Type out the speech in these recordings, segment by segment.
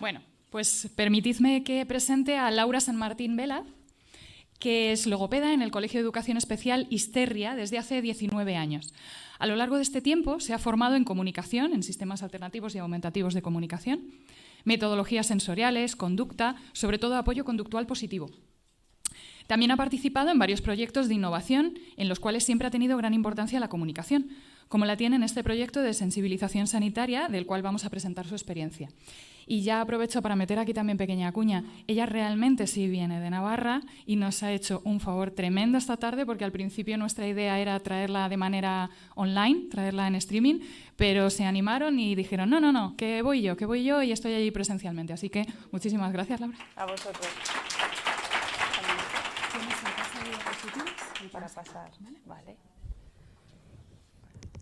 Bueno, pues permitidme que presente a Laura San Martín Vela, que es logopeda en el Colegio de Educación Especial Isterria desde hace 19 años. A lo largo de este tiempo se ha formado en comunicación, en sistemas alternativos y aumentativos de comunicación, metodologías sensoriales, conducta, sobre todo apoyo conductual positivo. También ha participado en varios proyectos de innovación en los cuales siempre ha tenido gran importancia la comunicación, como la tiene en este proyecto de sensibilización sanitaria, del cual vamos a presentar su experiencia. Y ya aprovecho para meter aquí también pequeña cuña. Ella realmente sí viene de Navarra y nos ha hecho un favor tremendo esta tarde, porque al principio nuestra idea era traerla de manera online, traerla en streaming, pero se animaron y dijeron, no, que voy yo y estoy allí presencialmente. Así que muchísimas gracias, Laura. A vosotros. Para pasar, vale.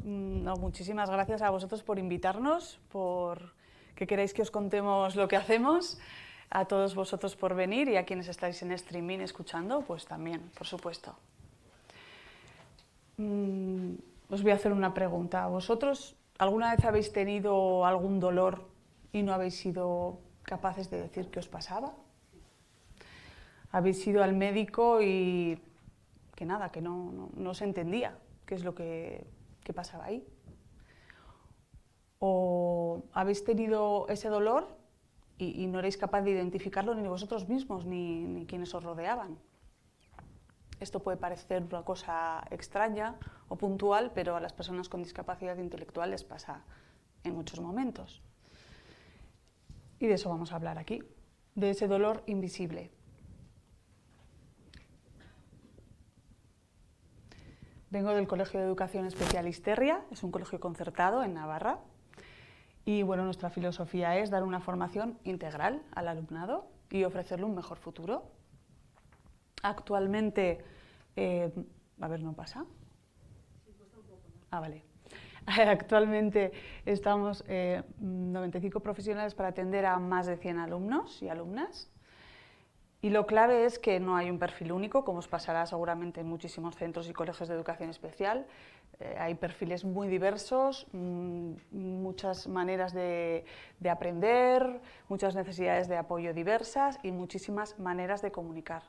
No, muchísimas gracias a vosotros por invitarnos, por que queréis que os contemos lo que hacemos, a todos vosotros por venir y a quienes estáis en streaming escuchando, pues también, por supuesto. Os voy a hacer una pregunta. ¿Vosotros alguna vez habéis tenido algún dolor y no habéis sido capaces de decir qué os pasaba? ¿Habéis ido al médico y que nada, que no se entendía qué es lo que pasaba ahí? ¿O habéis tenido ese dolor y no erais capaz de identificarlo ni vosotros mismos ni quienes os rodeaban? Esto puede parecer una cosa extraña o puntual, pero a las personas con discapacidad intelectual les pasa en muchos momentos. Y de eso vamos a hablar aquí, de ese dolor invisible. Vengo del Colegio de Educación Especial Isterria, es un colegio concertado en Navarra. Y bueno, nuestra filosofía es dar una formación integral al alumnado y ofrecerle un mejor futuro. Actualmente, a ver, ¿no pasa? Sí, cuesta un poco, ¿no? Ah, vale. Actualmente estamos 95 profesionales para atender a más de 100 alumnos y alumnas. Y lo clave es que no hay un perfil único, como os pasará seguramente en muchísimos centros y colegios de educación especial. Hay perfiles muy diversos, muchas maneras de aprender, muchas necesidades de apoyo diversas y muchísimas maneras de comunicar.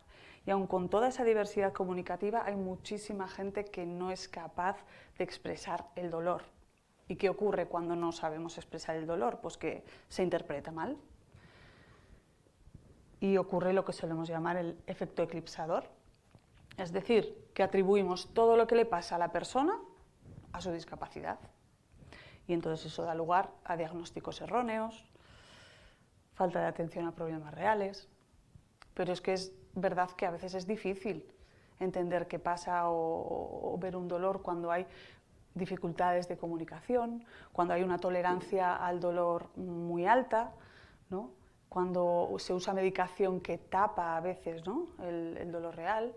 Y aun con toda esa diversidad comunicativa hay muchísima gente que no es capaz de expresar el dolor. ¿Y qué ocurre cuando no sabemos expresar el dolor? Pues que se interpreta mal. Y ocurre lo que solemos llamar el efecto eclipsador. Es decir, que atribuimos todo lo que le pasa a la persona a su discapacidad. Y entonces eso da lugar a diagnósticos erróneos, falta de atención a problemas reales. Pero es que es verdad que a veces es difícil entender qué pasa o ver un dolor cuando hay dificultades de comunicación, cuando hay una tolerancia al dolor muy alta, ¿no? Cuando se usa medicación que tapa a veces, ¿no?, el dolor real.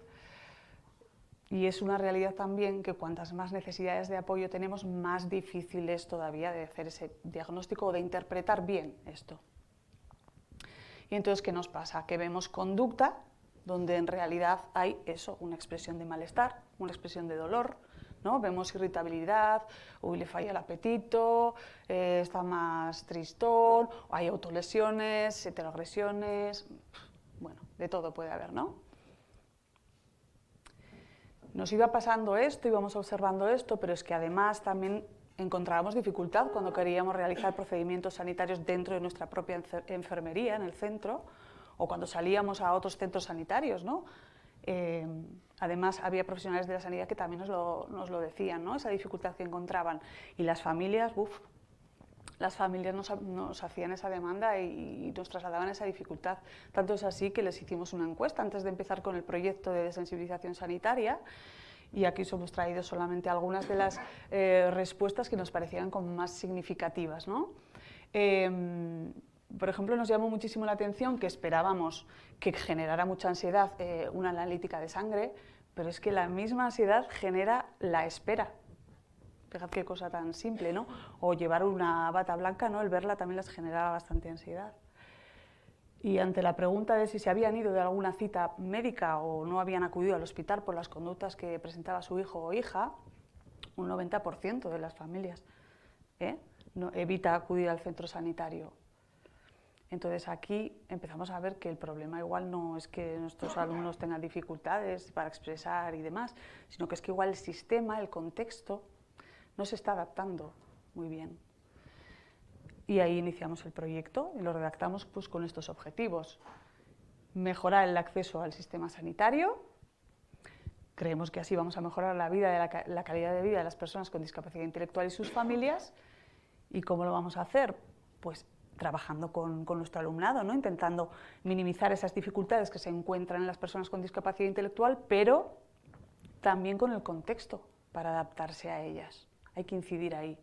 Y es una realidad también que cuantas más necesidades de apoyo tenemos, más difícil es todavía de hacer ese diagnóstico o de interpretar bien esto. Y entonces, ¿qué nos pasa? Que vemos conducta donde en realidad hay eso, una expresión de malestar, una expresión de dolor, ¿no? Vemos irritabilidad, uy, le falla el apetito, está más tristón, o hay autolesiones, heteroagresiones, bueno, de todo puede haber, ¿no? Nos iba pasando esto, íbamos observando esto, pero es que además también encontrábamos dificultad cuando queríamos realizar procedimientos sanitarios dentro de nuestra propia enfermería, en el centro, o cuando salíamos a otros centros sanitarios, ¿no? Además, había profesionales de la sanidad que también nos lo decían, ¿no?, esa dificultad que encontraban. Y las familias, las familias nos hacían esa demanda y nos trasladaban esa dificultad. Tanto es así que les hicimos una encuesta antes de empezar con el proyecto de desensibilización sanitaria, y aquí os hemos traído solamente algunas de las respuestas que nos parecían como más significativas, ¿no? Por ejemplo, nos llamó muchísimo la atención que esperábamos que generara mucha ansiedad una analítica de sangre, pero es que la misma ansiedad genera la espera. Fíjate qué cosa tan simple, ¿no? O llevar una bata blanca, ¿no?, el verla también les generaba bastante ansiedad. Y ante la pregunta de si se habían ido de alguna cita médica o no habían acudido al hospital por las conductas que presentaba su hijo o hija, un 90% de las familias no evita acudir al centro sanitario. Entonces aquí empezamos a ver que el problema igual no es que nuestros alumnos tengan dificultades para expresar y demás, sino que es que igual el sistema, el contexto, no se está adaptando muy bien. Y ahí iniciamos el proyecto y lo redactamos pues, con estos objetivos. Mejorar el acceso al sistema sanitario. Creemos que así vamos a mejorar la calidad de vida de las personas con discapacidad intelectual y sus familias. ¿Y cómo lo vamos a hacer? Pues trabajando con nuestro alumnado, ¿no? Intentando minimizar esas dificultades que se encuentran en las personas con discapacidad intelectual, pero también con el contexto para adaptarse a ellas. Hay que incidir ahí.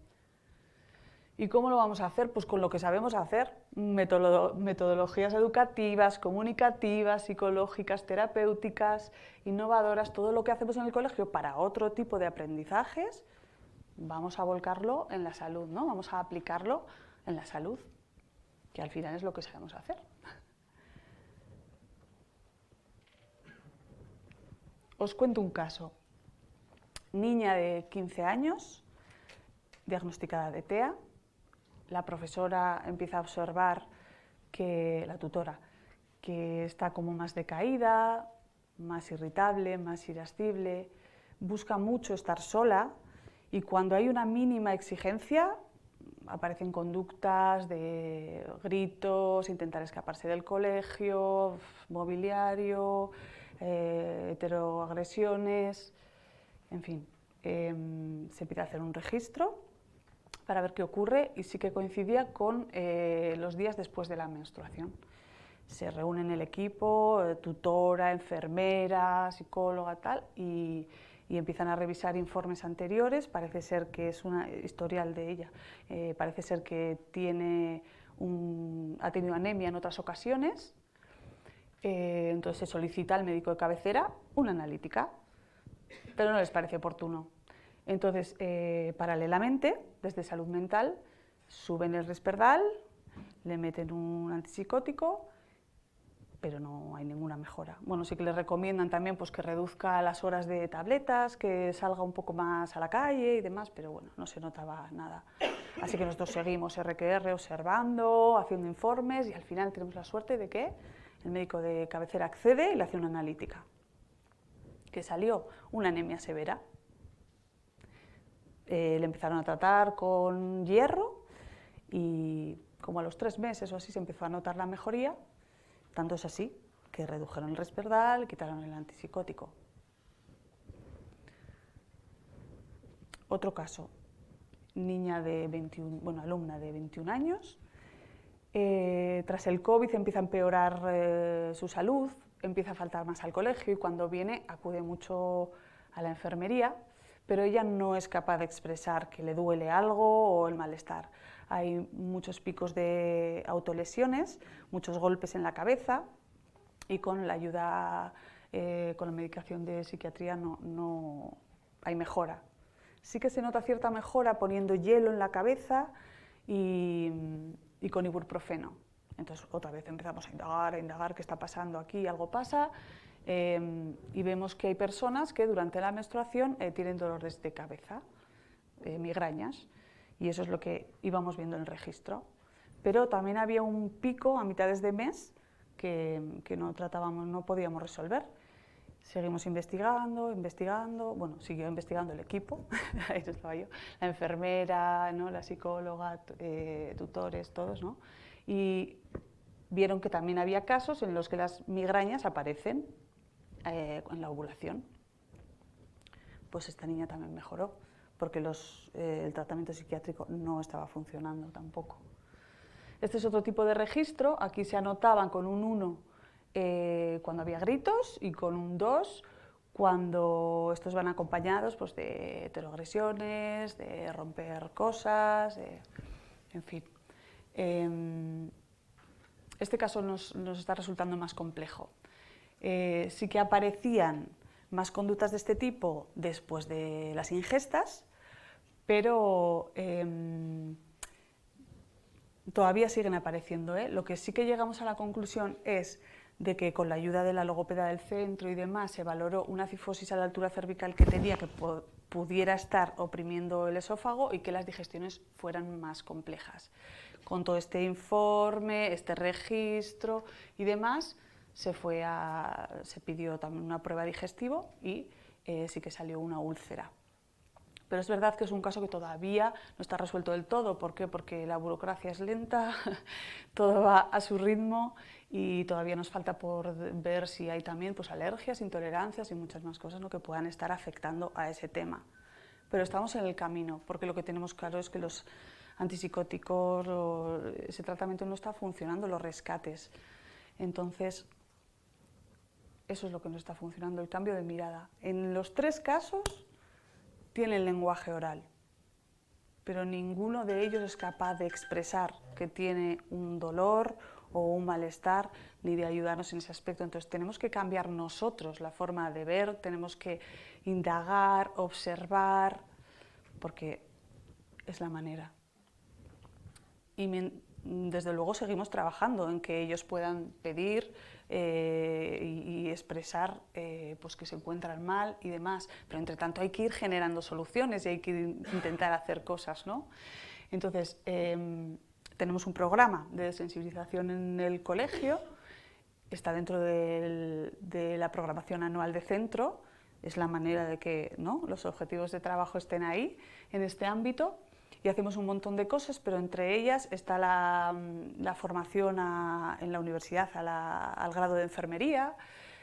¿Y cómo lo vamos a hacer? Pues con lo que sabemos hacer, metodologías educativas, comunicativas, psicológicas, terapéuticas, innovadoras, todo lo que hacemos en el colegio para otro tipo de aprendizajes, vamos a volcarlo en la salud, ¿no? Vamos a aplicarlo en la salud, que al final es lo que sabemos hacer. Os cuento un caso. Niña de 15 años, diagnosticada de TEA. La profesora empieza a observar que, la tutora, que está como más decaída, más irritable, más irascible, busca mucho estar sola y cuando hay una mínima exigencia aparecen conductas de gritos, intentar escaparse del colegio, mobiliario, heteroagresiones, en fin. Se empieza a hacer un registro para ver qué ocurre y sí que coincidía con los días después de la menstruación. Se reúnen el equipo, tutora, enfermera, psicóloga, tal, y empiezan a revisar informes anteriores. Parece ser que es un historial de ella, parece ser que ha tenido anemia en otras ocasiones, entonces se solicita al médico de cabecera una analítica, pero no les parece oportuno. Entonces, paralelamente, desde salud mental, suben el Risperdal, le meten un antipsicótico, pero no hay ninguna mejora. Bueno, sí que le recomiendan también pues, que reduzca las horas de tabletas, que salga un poco más a la calle y demás, pero bueno, no se notaba nada. Así que nosotros seguimos RQR observando, haciendo informes y al final tenemos la suerte de que el médico de cabecera accede y le hace una analítica, que salió una anemia severa. Le empezaron a tratar con hierro y como a los 3 meses o así se empezó a notar la mejoría. Tanto es así que redujeron el Risperdal, quitaron el antipsicótico. Otro caso, alumna de 21 años. Tras el COVID empieza a empeorar su salud, empieza a faltar más al colegio y cuando viene acude mucho a la enfermería, pero ella no es capaz de expresar que le duele algo o el malestar. Hay muchos picos de autolesiones, muchos golpes en la cabeza y con la ayuda, con la medicación de psiquiatría no hay mejora. Sí que se nota cierta mejora poniendo hielo en la cabeza y con ibuprofeno. Entonces otra vez empezamos a indagar qué está pasando aquí, algo pasa y vemos que hay personas que durante la menstruación tienen dolores de cabeza, migrañas. Y eso es lo que íbamos viendo en el registro. Pero también había un pico a mitades de mes que no podíamos resolver. Seguimos investigando, bueno, siguió investigando el equipo, ahí estaba yo, la enfermera, ¿no? La psicóloga, tutores, todos, ¿no? Y vieron que también había casos en los que las migrañas aparecen en la ovulación. Pues esta niña también mejoró, porque el tratamiento psiquiátrico no estaba funcionando tampoco. Este es otro tipo de registro, aquí se anotaban con un 1 cuando había gritos y con un 2 cuando estos van acompañados pues, de heteroagresiones, de romper cosas, en fin. Este caso nos está resultando más complejo. Sí que aparecían más conductas de este tipo después de las ingestas, pero todavía siguen apareciendo. Lo que sí que llegamos a la conclusión es de que con la ayuda de la logopeda del centro y demás se valoró una cifosis a la altura cervical que tenía, que pudiera estar oprimiendo el esófago y que las digestiones fueran más complejas. Con todo este informe, este registro y demás, se pidió también una prueba digestiva y sí que salió una úlcera. Pero es verdad que es un caso que todavía no está resuelto del todo. ¿Por qué? Porque la burocracia es lenta, todo va a su ritmo y todavía nos falta por ver si hay también pues, alergias, intolerancias y muchas más cosas, ¿no?, que puedan estar afectando a ese tema. Pero estamos en el camino, porque lo que tenemos claro es que los antipsicóticos, ese tratamiento no está funcionando, los rescates. Entonces, eso es lo que no está funcionando, el cambio de mirada. En los 3 casos tienen lenguaje oral, pero ninguno de ellos es capaz de expresar que tiene un dolor o un malestar, ni de ayudarnos en ese aspecto. Entonces tenemos que cambiar nosotros la forma de ver, tenemos que indagar, observar, porque es la manera. Y desde luego seguimos trabajando en que ellos puedan pedir y expresar pues que se encuentran mal y demás, pero entre tanto hay que ir generando soluciones y hay que intentar hacer cosas, ¿no? Entonces, tenemos un programa de sensibilización en el colegio, está dentro de la programación anual de centro, es la manera de que, ¿no?, los objetivos de trabajo estén ahí, en este ámbito, y hacemos un montón de cosas, pero entre ellas está la formación en la universidad al grado de enfermería,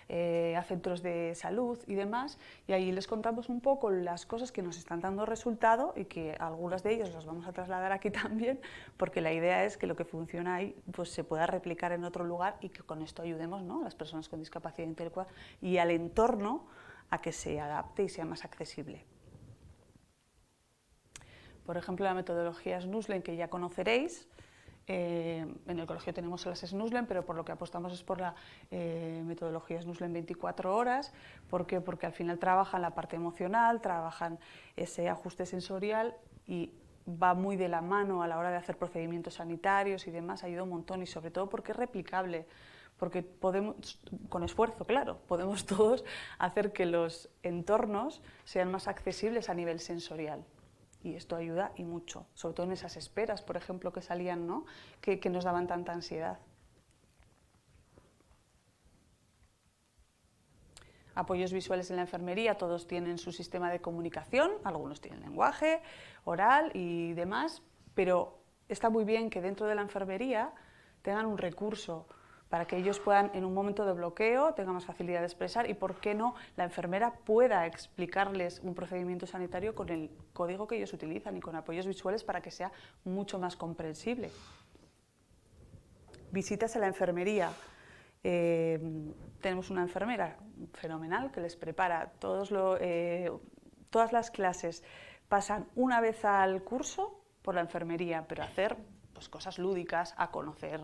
a centros de salud y demás, y ahí les contamos un poco las cosas que nos están dando resultado y que algunas de ellas las vamos a trasladar aquí también, porque la idea es que lo que funciona ahí pues, se pueda replicar en otro lugar y que con esto ayudemos, ¿no?, a las personas con discapacidad intelectual y al entorno a que se adapte y sea más accesible. Por ejemplo, la metodología SNUSLEM, que ya conoceréis. En el colegio tenemos las SNUSLEM, pero por lo que apostamos es por la metodología SNUSLEM 24 horas. ¿Por qué? Porque al final trabajan la parte emocional, trabajan ese ajuste sensorial y va muy de la mano a la hora de hacer procedimientos sanitarios y demás, ayuda un montón y sobre todo porque es replicable. Porque podemos, con esfuerzo, claro, podemos todos hacer que los entornos sean más accesibles a nivel sensorial. Y esto ayuda y mucho, sobre todo en esas esperas, por ejemplo, que salían, ¿no?, que nos daban tanta ansiedad. Apoyos visuales en la enfermería, todos tienen su sistema de comunicación, algunos tienen lenguaje, oral y demás, pero está muy bien que dentro de la enfermería tengan un recurso para que ellos puedan, en un momento de bloqueo, tengan más facilidad de expresar y, ¿por qué no?, la enfermera pueda explicarles un procedimiento sanitario con el código que ellos utilizan y con apoyos visuales para que sea mucho más comprensible. Visitas a la enfermería. Tenemos una enfermera fenomenal que les prepara todas las clases. Pasan una vez al curso por la enfermería, pero hacer pues, cosas lúdicas, a conocer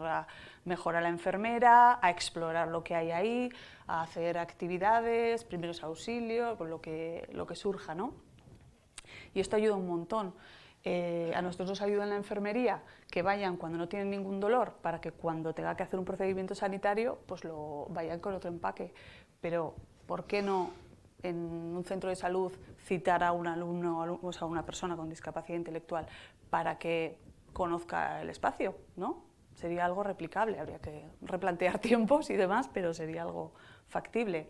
mejor a la enfermera, a explorar lo que hay ahí, a hacer actividades, primeros auxilios, con lo que surja, ¿no? Y esto ayuda un montón. A nosotros nos ayuda en la enfermería que vayan cuando no tienen ningún dolor, para que cuando tenga que hacer un procedimiento sanitario, pues lo vayan con otro empaque. Pero, ¿por qué no en un centro de salud citar a un alumno, o sea, a una persona con discapacidad intelectual para que conozca el espacio, ¿no? Sería algo replicable, habría que replantear tiempos y demás, pero sería algo factible.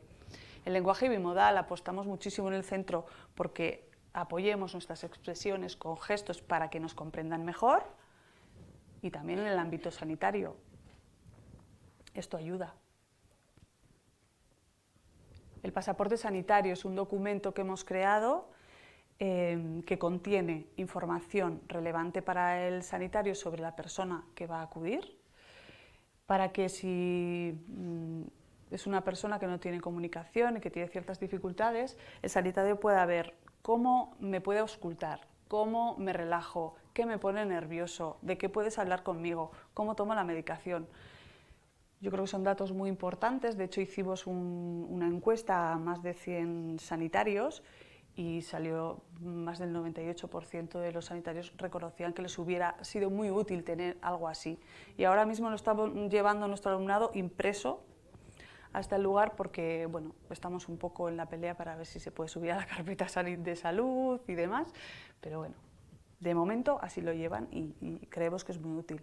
El lenguaje bimodal, apostamos muchísimo en el centro porque apoyemos nuestras expresiones con gestos para que nos comprendan mejor y también en el ámbito sanitario. Esto ayuda. El pasaporte sanitario es un documento que hemos creado que contiene información relevante para el sanitario sobre la persona que va a acudir, para que si es una persona que no tiene comunicación y que tiene ciertas dificultades, el sanitario pueda ver cómo me puede auscultar, cómo me relajo, qué me pone nervioso, de qué puedes hablar conmigo, cómo tomo la medicación. Yo creo que son datos muy importantes. De hecho, hicimos una encuesta a más de 100 sanitarios y salió más del 98% de los sanitarios reconocían que les hubiera sido muy útil tener algo así. Y ahora mismo lo estamos llevando nuestro alumnado impreso hasta el lugar porque, bueno, estamos un poco en la pelea para ver si se puede subir a la carpeta de salud y demás, pero bueno, de momento así lo llevan y creemos que es muy útil.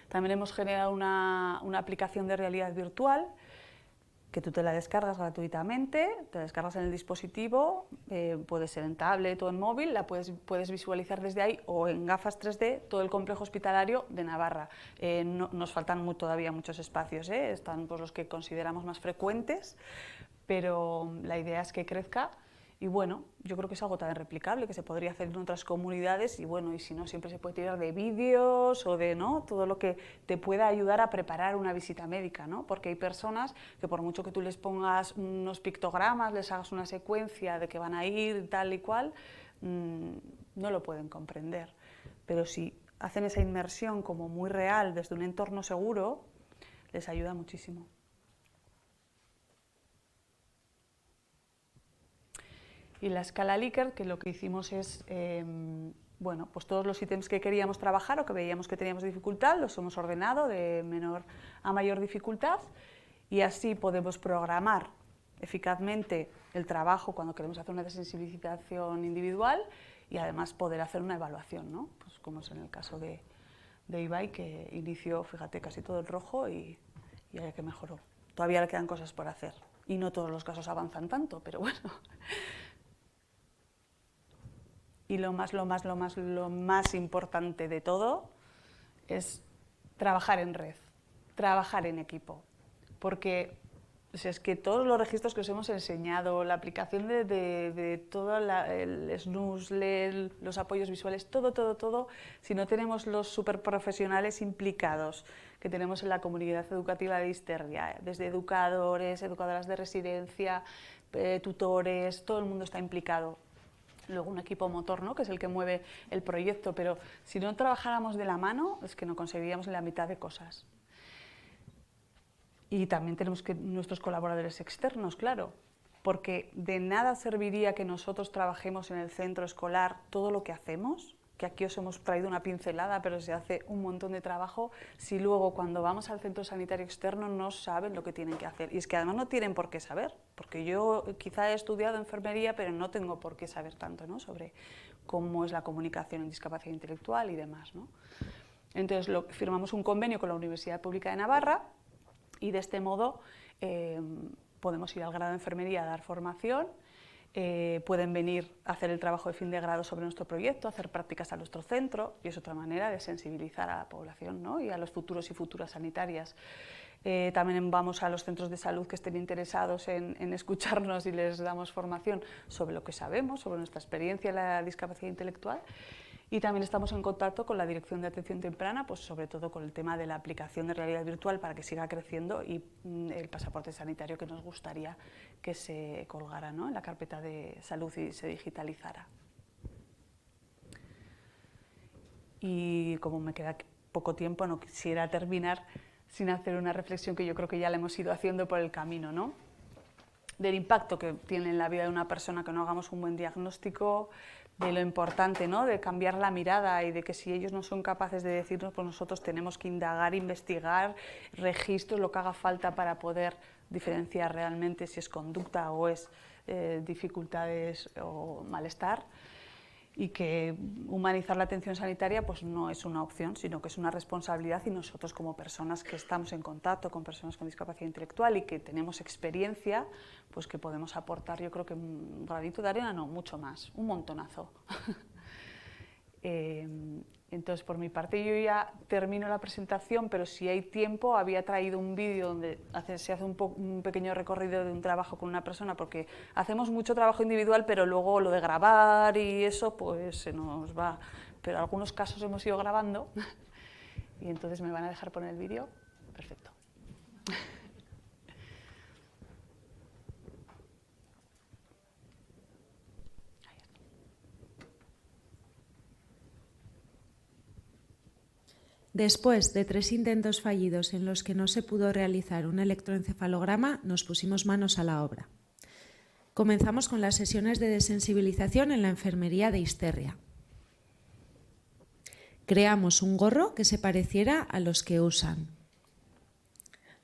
También hemos generado una aplicación de realidad virtual que tú te la descargas gratuitamente, te la descargas en el dispositivo, puede ser en tablet o en móvil, la puedes visualizar desde ahí o en gafas 3D todo el complejo hospitalario de Navarra. Nos faltan todavía muchos espacios, están pues, los que consideramos más frecuentes, pero la idea es que crezca. Y bueno, yo creo que es algo tan replicable que se podría hacer en otras comunidades y bueno, y si no, siempre se puede tirar de vídeos o de todo lo que te pueda ayudar a preparar una visita médica, ¿no? Porque hay personas que por mucho que tú les pongas unos pictogramas, les hagas una secuencia de que van a ir tal y cual, no lo pueden comprender. Pero si hacen esa inmersión como muy real desde un entorno seguro, les ayuda muchísimo. Y la escala Likert, que lo que hicimos es, bueno, pues todos los ítems que queríamos trabajar o que veíamos que teníamos dificultad, los hemos ordenado de menor a mayor dificultad y así podemos programar eficazmente el trabajo cuando queremos hacer una desensibilización individual y además poder hacer una evaluación, ¿no? Pues como es en el caso de Ibai, que inició, fíjate, casi todo el rojo y ya que mejoró. Todavía le quedan cosas por hacer y no todos los casos avanzan tanto, pero bueno. Y lo más importante de todo es trabajar en red, trabajar en equipo. Porque es que todos los registros que os hemos enseñado, la aplicación de todo el SNUS, los apoyos visuales, todo, si no tenemos los superprofesionales implicados que tenemos en la comunidad educativa de Isterria, desde educadores, educadoras de residencia, tutores, todo el mundo está implicado. Luego un equipo motor, ¿no? Que es el que mueve el proyecto, pero si no trabajáramos de la mano es que no conseguiríamos la mitad de cosas. Y también tenemos que nuestros colaboradores externos, claro, porque de nada serviría que nosotros trabajemos en el centro escolar todo lo que hacemos, que aquí os hemos traído una pincelada, pero se hace un montón de trabajo, si luego cuando vamos al centro sanitario externo no saben lo que tienen que hacer. Y es que además no tienen por qué saber, porque yo quizá he estudiado enfermería, pero no tengo por qué saber tanto, ¿no? Sobre cómo es la comunicación en discapacidad intelectual y demás, ¿no? Entonces firmamos un convenio con la Universidad Pública de Navarra y de este modo podemos ir al grado de enfermería a dar formación. Pueden venir a hacer el trabajo de fin de grado sobre nuestro proyecto, hacer prácticas a nuestro centro y es otra manera de sensibilizar a la población, ¿no? Y a los futuros y futuras sanitarias. También vamos a los centros de salud que estén interesados en escucharnos y les damos formación sobre lo que sabemos, sobre nuestra experiencia en la discapacidad intelectual. Y también estamos en contacto con la Dirección de Atención Temprana, pues sobre todo con el tema de la aplicación de realidad virtual para que siga creciendo y el pasaporte sanitario que nos gustaría que se colgara, ¿no? En la carpeta de salud y se digitalizara. Y como me queda poco tiempo, no quisiera terminar sin hacer una reflexión que yo creo que ya la hemos ido haciendo por el camino, ¿no? Del impacto que tiene en la vida de una persona que no hagamos un buen diagnóstico, de lo importante, ¿no? De cambiar la mirada y de que si ellos no son capaces de decirnos, pues nosotros tenemos que indagar, investigar, registros, lo que haga falta para poder diferenciar realmente si es conducta o es dificultades o malestar. Y que humanizar la atención sanitaria pues no es una opción, sino que es una responsabilidad y nosotros como personas que estamos en contacto con personas con discapacidad intelectual y que tenemos experiencia, pues que podemos aportar, yo creo que un granito de arena, no, mucho más, un montonazo. Entonces, por mi parte, yo ya termino la presentación, pero si hay tiempo, había traído un vídeo donde se hace un pequeño recorrido de un trabajo con una persona, porque hacemos mucho trabajo individual, pero luego lo de grabar y eso, pues se nos va. Pero algunos casos hemos ido grabando y entonces me van a dejar poner el vídeo. Perfecto. Después de 3 intentos fallidos en los que no se pudo realizar un electroencefalograma, nos pusimos manos a la obra. Comenzamos con las sesiones de desensibilización en la enfermería de Isterria. Creamos un gorro que se pareciera a los que usan.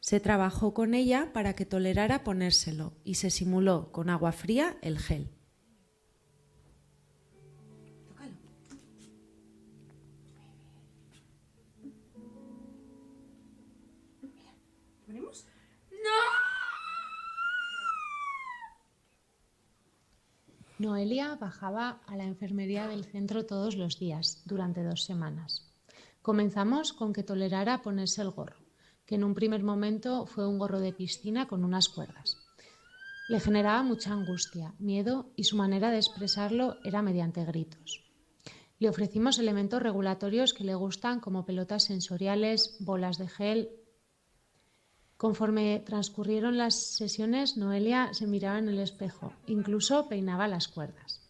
Se trabajó con ella para que tolerara ponérselo y se simuló con agua fría el gel. ¿Ponemos? Noelia bajaba a la enfermería del centro todos los días, durante 2 semanas. Comenzamos con que tolerara ponerse el gorro, que en un primer momento fue un gorro de piscina con unas cuerdas. Le generaba mucha angustia, miedo y su manera de expresarlo era mediante gritos. Le ofrecimos elementos regulatorios que le gustan como pelotas sensoriales, bolas de gel. Conforme transcurrieron las sesiones, Noelia se miraba en el espejo, incluso peinaba las cuerdas.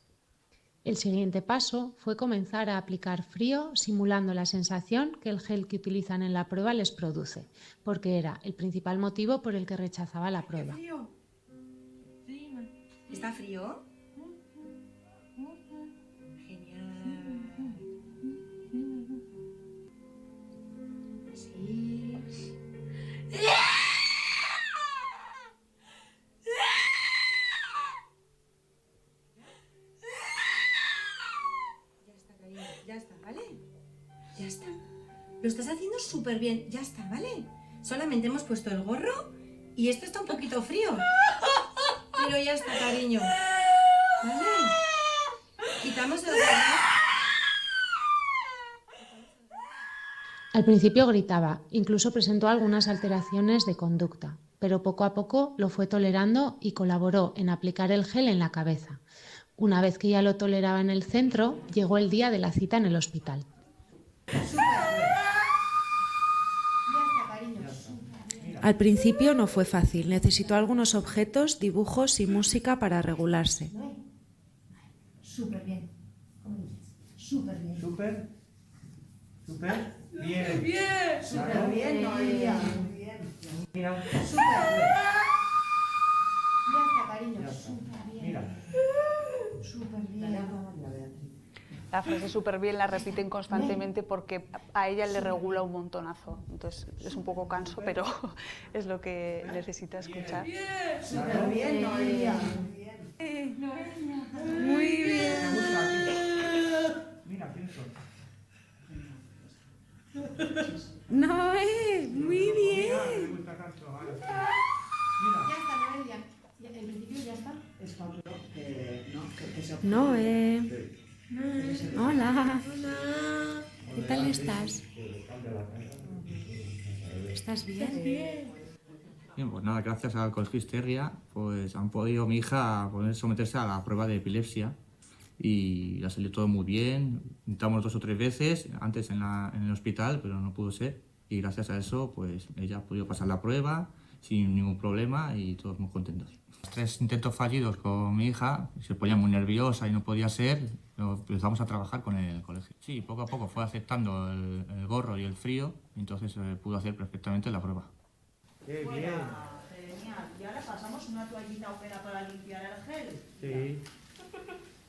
El siguiente paso fue comenzar a aplicar frío simulando la sensación que el gel que utilizan en la prueba les produce, porque era el principal motivo por el que rechazaba la prueba. ¿Frío? ¿Está frío? Genial. Sí. Ya está, ¿vale? Ya está. Lo estás haciendo súper bien. Ya está, ¿vale? Solamente hemos puesto el gorro y esto está un poquito frío. Pero ya está, cariño. ¿Vale? Quitamos el gorro. Al principio gritaba, incluso presentó algunas alteraciones de conducta, pero poco a poco lo fue tolerando y colaboró en aplicar el gel en la cabeza. Una vez que ya lo toleraba en el centro, llegó el día de la cita en el hospital. Al principio no fue fácil, necesitó algunos objetos, dibujos y música para regularse. Súper bien. Súper bien. Súper. Súper. Bien. Bien. Súper bien, Noelia. Mira. Súper bien. Ya está, cariño. Ya está. Súper bien. Mira. Súper bien. La frase súper bien la repiten constantemente porque a ella le regula un montonazo. Entonces es un poco canso, pero es lo que necesita escuchar. Súper bien, Noelia. Muy bien. Me gusta aquí. Mira, pienso. Noé, muy bien. Me gusta tanto. Vale. Ya está, Noelia. En principio ya está. Noé. Hola. ¿Qué tal estás? ¿Estás bien? Bien, pues nada, gracias al Colegio Isterria, pues han podido mi hija poder someterse a la prueba de epilepsia y ha salido todo muy bien. Intentamos 2 o 3 veces antes en el hospital, pero no pudo ser. Y gracias a eso, pues ella ha podido pasar la prueba sin ningún problema y todos muy contentos. 3 intentos fallidos con mi hija, se ponía muy nerviosa y no podía ser, empezamos a trabajar con el colegio. Sí, poco a poco fue aceptando el gorro y el frío, y entonces pudo hacer perfectamente la prueba. Qué bien. Genial. Y ahora pasamos una toallita húmeda para limpiar el gel. Sí.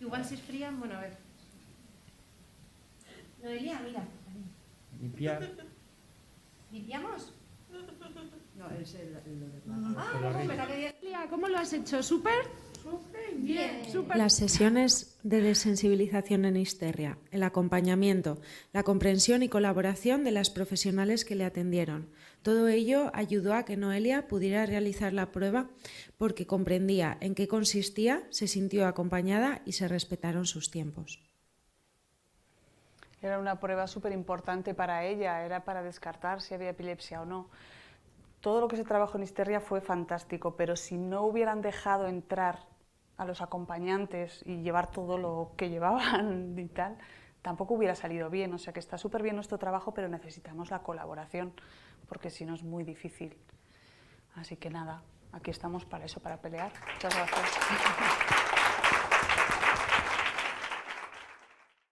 Igual si es fría, bueno, a ver. Noelia, mira. Limpiar. ¿Limpiamos? No, es el de Espera que ¿Cómo lo has hecho? ¿Súper? bien. Las sesiones de desensibilización en Isterria, el acompañamiento, la comprensión y colaboración de las profesionales que le atendieron. Todo ello ayudó a que Noelia pudiera realizar la prueba porque comprendía en qué consistía, se sintió acompañada y se respetaron sus tiempos. Era una prueba súper importante para ella, era para descartar si había epilepsia o no. Todo lo que se trabajó en Isterria fue fantástico, pero si no hubieran dejado entrar a los acompañantes y llevar todo lo que llevaban y tal, tampoco hubiera salido bien. O sea que está súper bien nuestro trabajo, pero necesitamos la colaboración, porque si no es muy difícil. Así que nada, aquí estamos para eso, para pelear. Muchas gracias.